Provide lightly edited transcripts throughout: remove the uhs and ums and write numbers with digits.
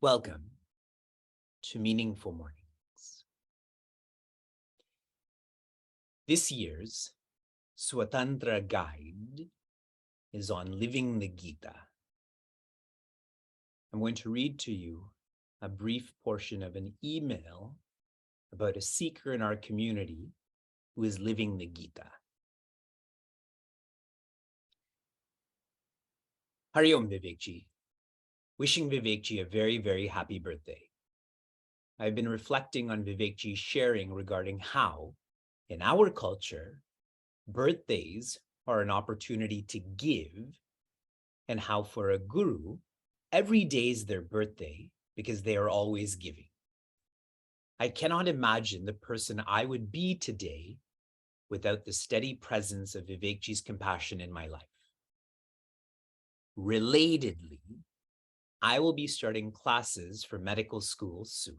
Welcome to Meaningful Mornings. This year's Swatantra Guide is on living the Gita. I'm going to read to you a brief portion of an email about a seeker in our community who is living the Gita. Hari Om Vivekji. Wishing Vivekji a very, very happy birthday. I've been reflecting on Vivekji's sharing regarding how, in our culture, birthdays are an opportunity to give, and how for a guru, every day is their birthday because they are always giving. I cannot imagine the person I would be today without the steady presence of Vivekji's compassion in my life. Relatedly, I will be starting classes for medical school soon.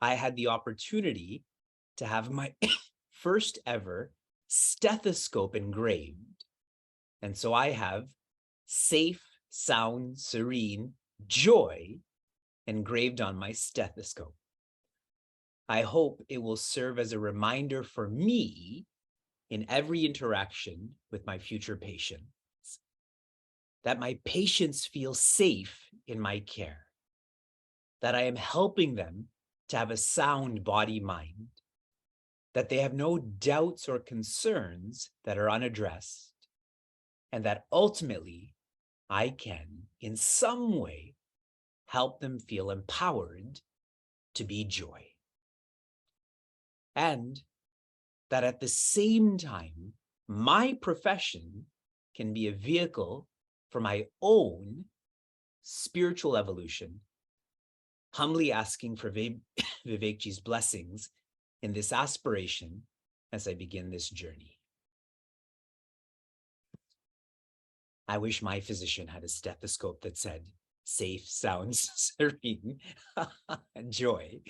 I had the opportunity to have my first ever stethoscope engraved. And so I have safe, sound, serene, joy engraved on my stethoscope. I hope it will serve as a reminder for me in every interaction with my future patients, that my patients feel safe in my care, that I am helping them to have a sound body-mind, that they have no doubts or concerns that are unaddressed, and that ultimately I can, in some way, help them feel empowered to be joy. And that at the same time, my profession can be a vehicle for my own spiritual evolution, humbly asking for Vivekji's blessings in this aspiration as I begin this journey. I wish my physician had a stethoscope that said, safe, sound, serene, joy.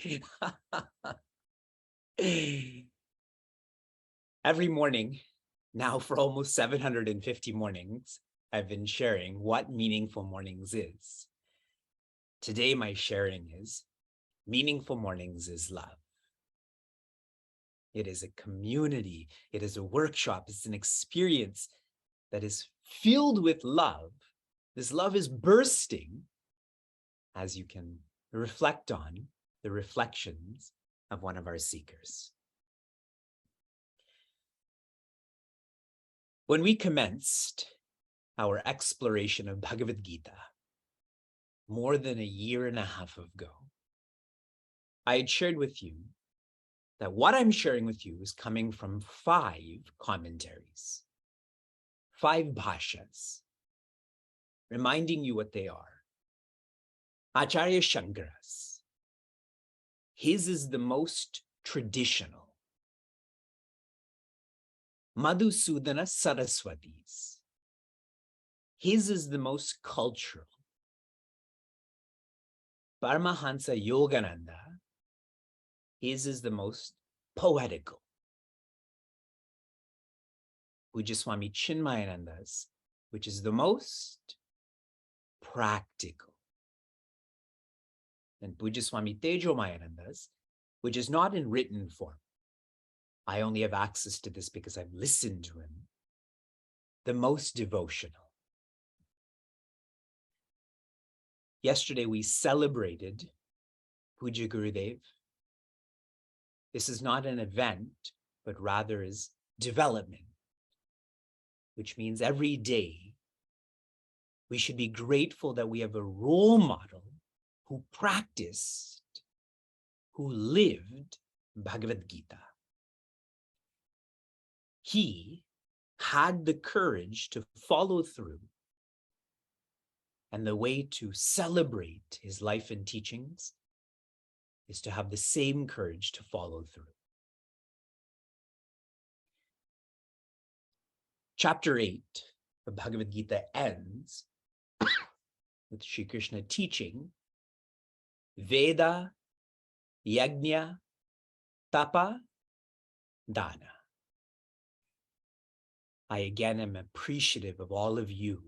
Every morning, now for almost 750 mornings, I've been sharing what Meaningful Mornings is. Today, my sharing is Meaningful Mornings is love. It is a community. It is a workshop. It's an experience that is filled with love. This love is bursting as you can reflect on the reflections of one of our seekers. When we commenced our exploration of Bhagavad Gita more than a year and a half ago, I had shared with you that what I'm sharing with you is coming from 5 commentaries, 5 bhashas, reminding you what they are. Acharya Shankara's, his is the most traditional. Madhusudana Saraswati's, his is the most cultural. Paramahansa Yogananda, his is the most poetical. Pujya Chinmayananda's, which is the most practical. And Pujya Tejomayananda's, which is not in written form. I only have access to this because I've listened to him. the most devotional. Yesterday, we celebrated Puja Gurudev. This is not an event, but rather is development, which means every day we should be grateful that we have a role model who practiced, who lived Bhagavad Gita. He had the courage to follow through, and the way to celebrate his life and teachings is to have the same courage to follow through. Chapter 8 of Bhagavad Gita ends with Sri Krishna teaching Veda, Yajna, Tapa, Dana. I again am appreciative of all of you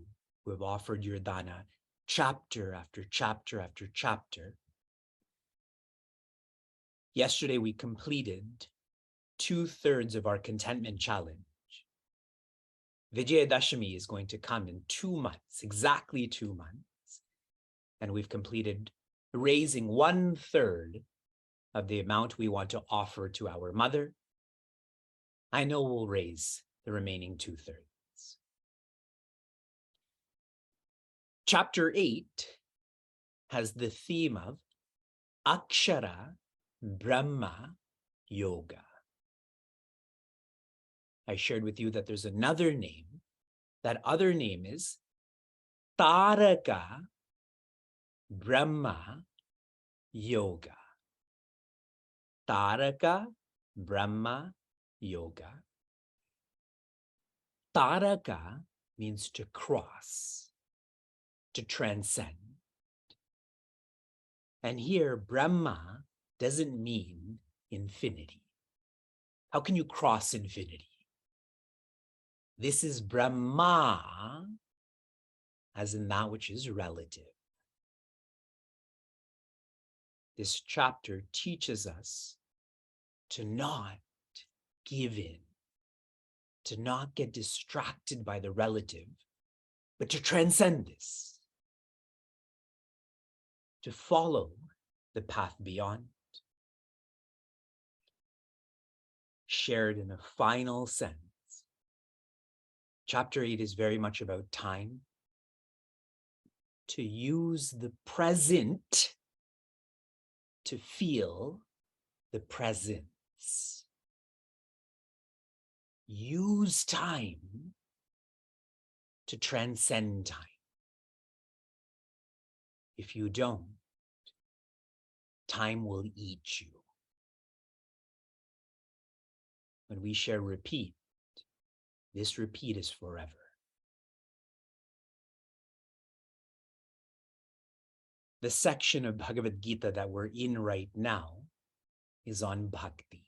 who have offered your dana chapter after chapter after chapter. Yesterday, we completed 2/3 of our contentment challenge. Vijayadashami is going to come in 2 months, exactly 2 months. And we've completed raising 1/3 of the amount we want to offer to our mother. I know we'll raise the remaining 2/3. Chapter 8 has the theme of Akshara Brahma Yoga. I shared with you that there's another name. That other name is Taraka Brahma Yoga. Taraka Brahma Yoga. Taraka means to cross, to transcend. And here, Brahma doesn't mean infinity. How can you cross infinity? This is Brahma, as in that which is relative. This chapter teaches us to not give in, to not get distracted by the relative, but to transcend this, to follow the path beyond. Shared in a final sense, Chapter 8 is very much about time, to use the present to feel the presence. Use time to transcend time. If you don't, time will eat you. When we share repeat, this repeat is forever. The section of Bhagavad Gita that we're in right now is on bhakti.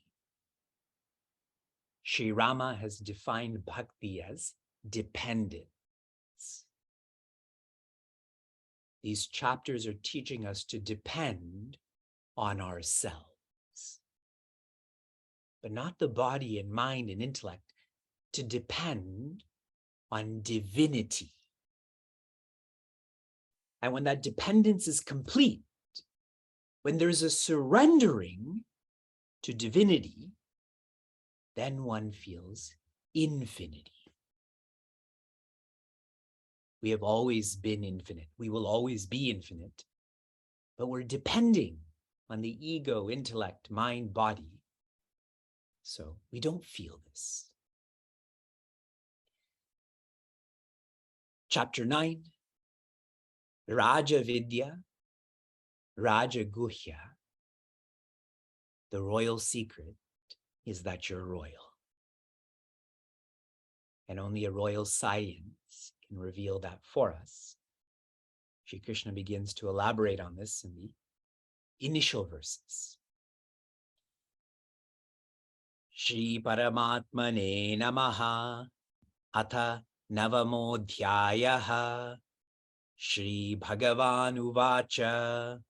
Sri Rama has defined bhakti as dependence. These chapters are teaching us to depend on ourselves, but not the body and mind and intellect, to depend on divinity. And when that dependence is complete, when there's a surrendering to divinity, then one feels infinity. We have always been infinite. We will always be infinite, but we're depending on the ego, intellect, mind, body. So we don't feel this. Chapter 9, Raja Vidya, Raja Guhya. The royal secret is that you're royal. And only a royal science can reveal that for us. Shri Krishna begins to elaborate on this in the initial verses. Shri Paramatmane Namaha Atha Navamodhyayaha Shri Bhagavan Uvacha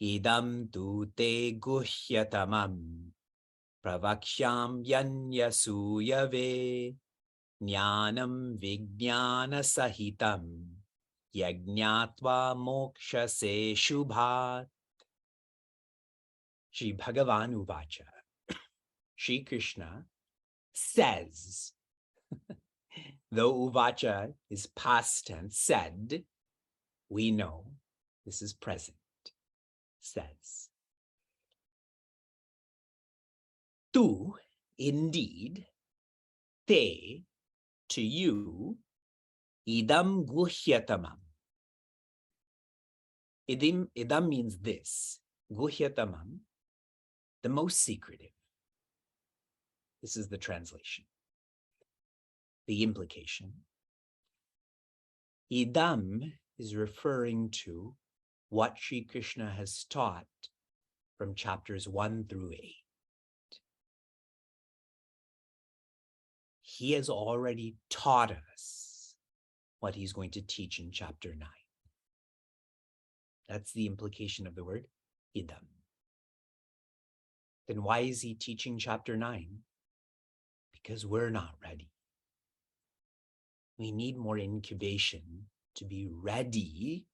Idam tu te guhyatamam Pravakshyam Yanyasuyave. Jnanam vijnana sahitam yajnatva mokshase shubhat. Shri Bhagavan Uvacha. Shri Krishna says, though Uvacha is past tense, said, we know this is present, says. Tu, indeed, te, to you, idam guhyatamam. Idam means this. Guhyatamam, the most secretive. This is the translation. The implication. Idam is referring to what Sri Krishna has taught from chapters 1 through 8. He has already taught us what he's going to teach in chapter 9. That's the implication of the word idam. Then why is he teaching chapter 9? Because we're not ready. We need more incubation to be ready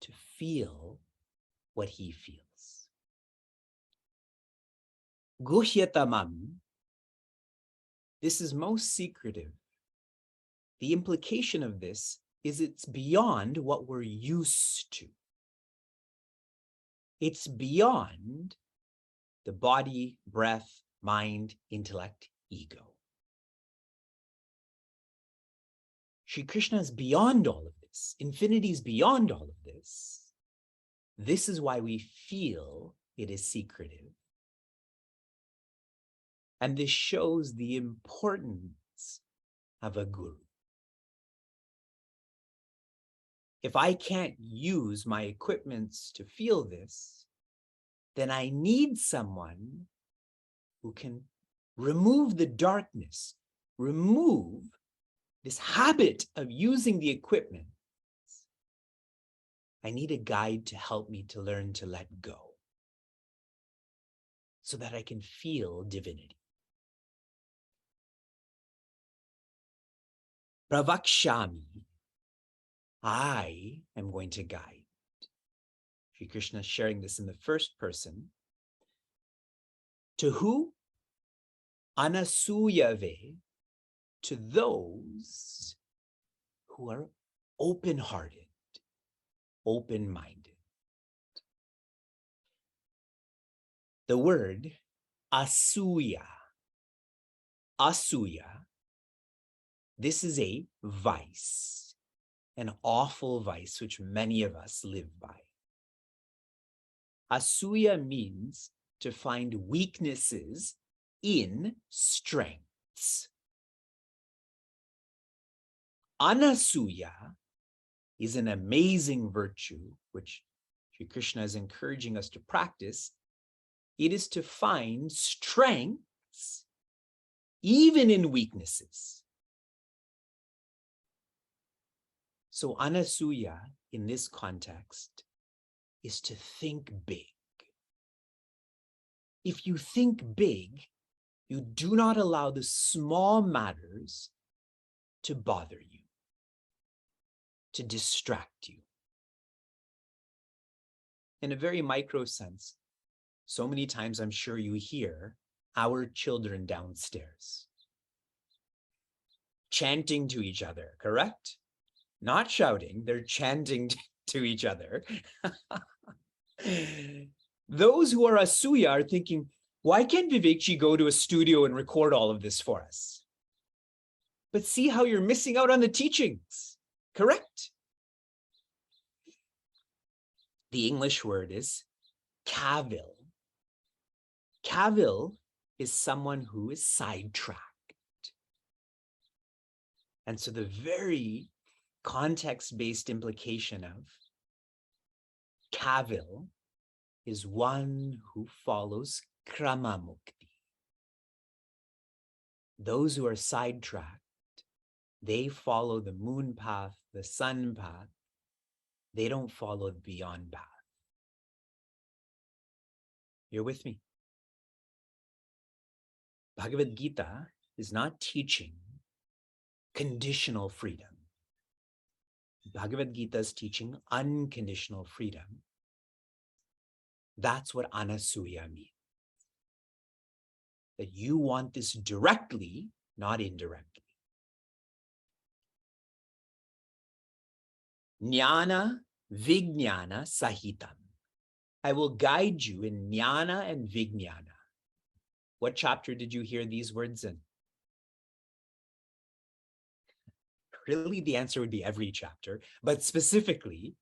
to feel what he feels. Guhyatamam, this is most secretive. The implication of this is it's beyond what we're used to. It's beyond the body, breath, mind, intellect, ego. Shri Krishna is beyond all of this. Infinity is beyond all of this. This is why we feel it is secretive. And this shows the importance of a guru. If I can't use my equipments to feel this, then I need someone who can remove the darkness, remove this habit of using the equipment. I need a guide to help me to learn to let go so that I can feel divinity. Pravakshami, I am going to guide. Sri Krishna is sharing this in the first person. To who? Anasuyave, to those who are open-hearted, open-minded. The word asuya, this is a vice, an awful vice which many of us live by. Asuya means to find weaknesses in strengths. Anasuya is an amazing virtue, which Sri Krishna is encouraging us to practice. It is to find strengths even in weaknesses. So anasuya in this context is to think big. If you think big, you do not allow the small matters to bother you, to distract you. In a very micro sense, so many times I'm sure you hear our children downstairs chanting to each other, correct? Not shouting, they're chanting to each other. Those who are asuya are thinking, why can't Vivekji go to a studio and record all of this for us? But see how you're missing out on the teachings, correct? The English word is cavil. Cavil is someone who is sidetracked. And so the very context-based implication of cavil is one who follows krama mukti. Those who are sidetracked, they follow the moon path, the sun path. They don't follow the beyond path. You're with me? Bhagavad Gita is not teaching conditional freedom. Bhagavad Gita is teaching unconditional freedom. That's what anasuya means. That you want this directly, not indirectly. Jnana vijnana sahitam. I will guide you in jnana and vijnana. What chapter did you hear these words in? Really, the answer would be every chapter, but specifically,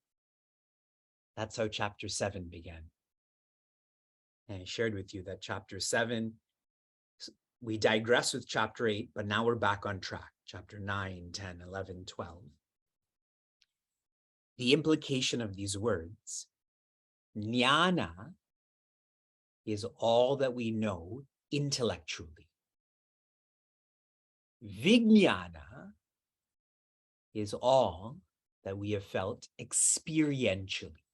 that's how chapter 7 began. And I shared with you that chapter 7, we digress with chapter 8, but now we're back on track. Chapter 9, 10, 11, 12. The implication of these words, jnana is all that we know intellectually. Vijnana is all that we have felt experientially.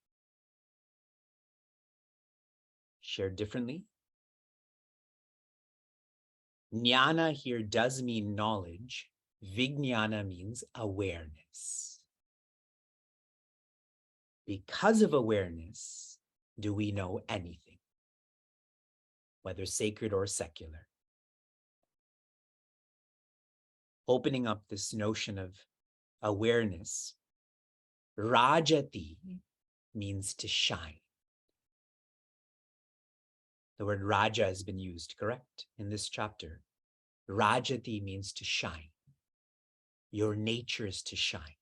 Shared differently, jnana here does mean knowledge. Vijnana means awareness. Because of awareness, do we know anything, whether sacred or secular? Opening up this notion of awareness, rajati means to shine. The word raja has been used, correct, in this chapter. Rajati means to shine. Your nature is to shine.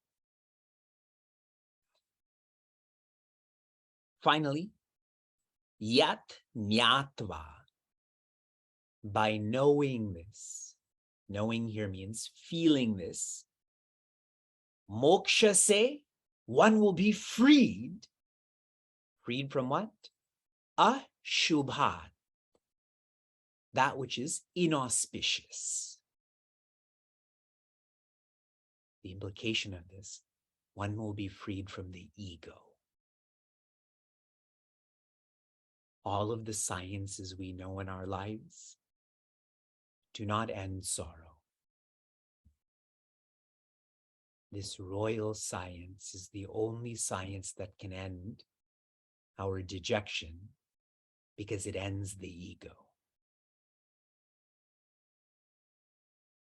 Finally, yat jnatva. By knowing this, knowing here means feeling this, moksha se, one will be freed. Freed from what? Ashubhat. That which is inauspicious. The implication of this, one will be freed from the ego. All of the sciences we know in our lives do not end sorrow. This royal science is the only science that can end our dejection because it ends the ego.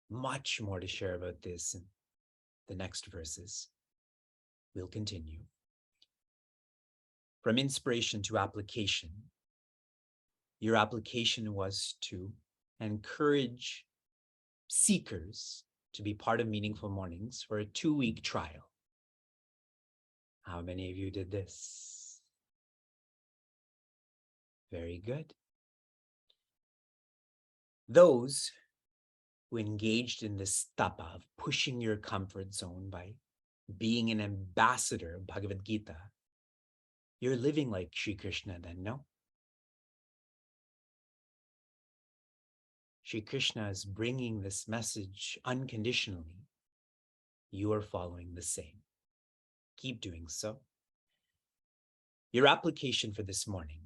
Much more to share about this in the next verses. We'll continue. From inspiration to application, your application was to encourage seekers to be part of Meaningful Mornings for a 2-week trial. How many of you did this? Very good. Those who engaged in this tapa of pushing your comfort zone by being an ambassador of Bhagavad Gita, you're living like Sri Krishna then, no? Sri Krishna is bringing this message unconditionally. You are following the same. Keep doing so. Your application for this morning,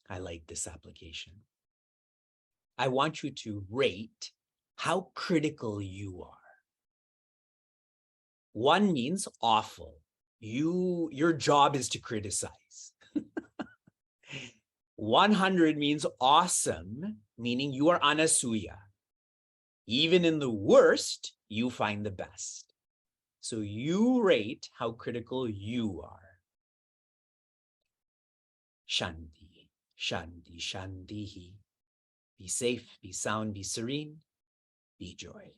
I like this application. I want you to rate how critical you are. 1 means awful. Your job is to criticize. 100 means awesome, meaning you are anasuya. Even in the worst, you find the best. So you rate how critical you are. Shanti, shanti, shantihi. Be safe, be sound, be serene, be joy.